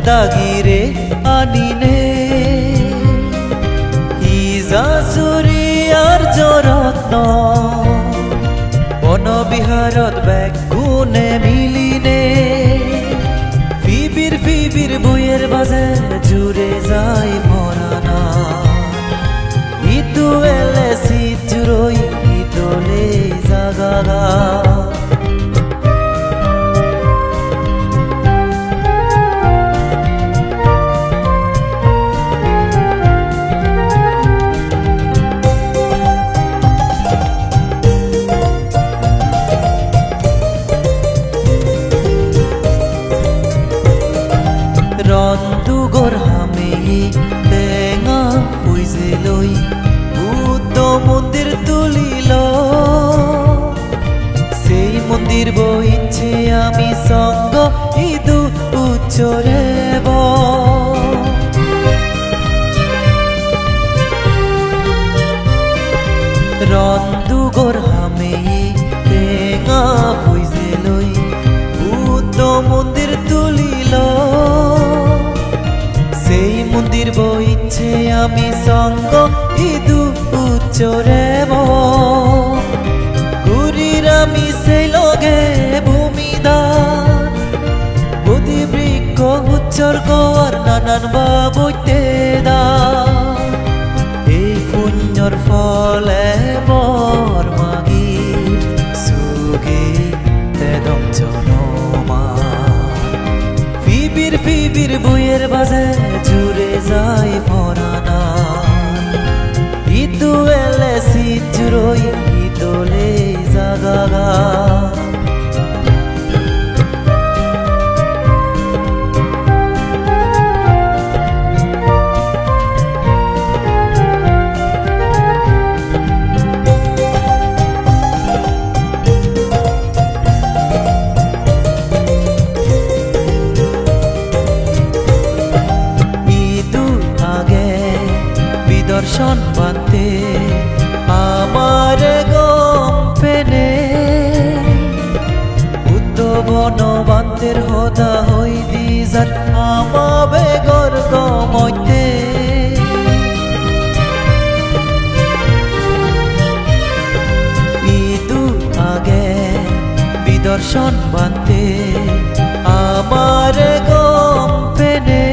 দাগিৰে আনিনে ইজা চুৰিয়াৰ যত্ন বনবিহাৰত বেগুনে মিলিনে ফিবিৰ বইয়ের বাজে জুড়ে যায় মরানা ইতু এলে শীত জুড়ই ইতলে জাগাগা রন্দুগর হামে টেঙা বুঝে লই বুদ্ধ মন্দির তুলিল সেই মন্দির বইছে আমি সঙ্গ ইদু উচ্চরেব রন্দুগর হামে টেঙা বুঝে লই বুদ্ধ মন্দির তুলিল সেই মন্দির বইছে আমি সঙ্গ ইদু উচ্চরেব ঘুরির আমি সেই লগে ভূমিদান বুদ্ধি বৃক্ষ উচ্চর্গ আর নানান বাবইতে দান এই পুণ্যর ফলে বর মাগির সুগে তেদম ফিবির বইয়ের বাজে জুড়ে যায় ফরানা ইতু এলে শীত জুড়ই ইতলে জাগাগা দর্শন বানতে আমার গম পেনে বুদ্ধ বনবান্তের হদা হই দিজার আমাবে গর গমইতে ইদু আগে বিদর্শন বানতে আমার গম পেনে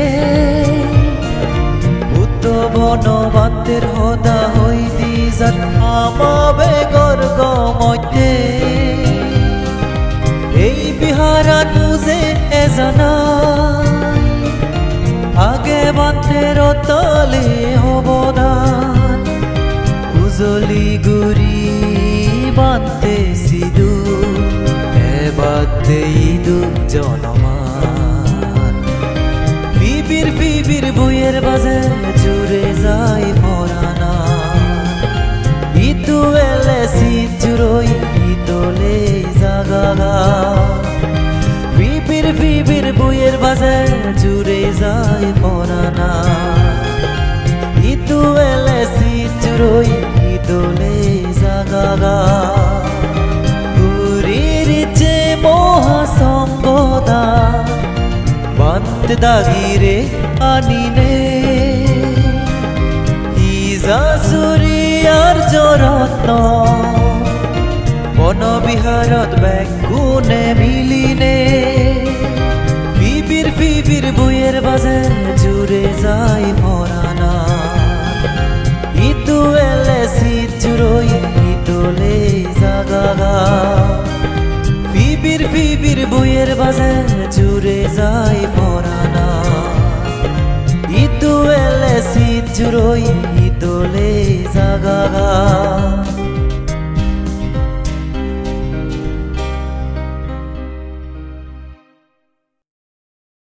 বনবান্তের হদা হই দিজার আমাবে গর গমইতে এই বিহারান বুঝে এজানাই আগে বান্তের তলে হবদান উজলি গুরি বান্তে সিদু এবাতে ইদু জনমান ফিবির বইয়ের বাজে জুড়ে যায় ফরানা ইতু এলে শীত জুড়ই ইতলে জাগাগা ফিবির বইয়ের বাজে জুড়ে যায় ফরানা ইতু এলে শীত জুড়ই ইতলে জাগাগা ঘুরির যে মহাসম্পদা বান্ত দাগিরে আনিনে ইজা চুৰিয়াৰ যত্ন বনবিহাৰত বেগুনে মিলিনে ফিবির বইয়ের বাজে জুড়ে যায় ফরানা ইতু এলে শীত জুড়ই ইতলে জাগাগা ফিবির বইয়ের বাজে জুড়ে যায় ফরানা ইতু এলে শীত জুড়ই ইতলে জাগাগা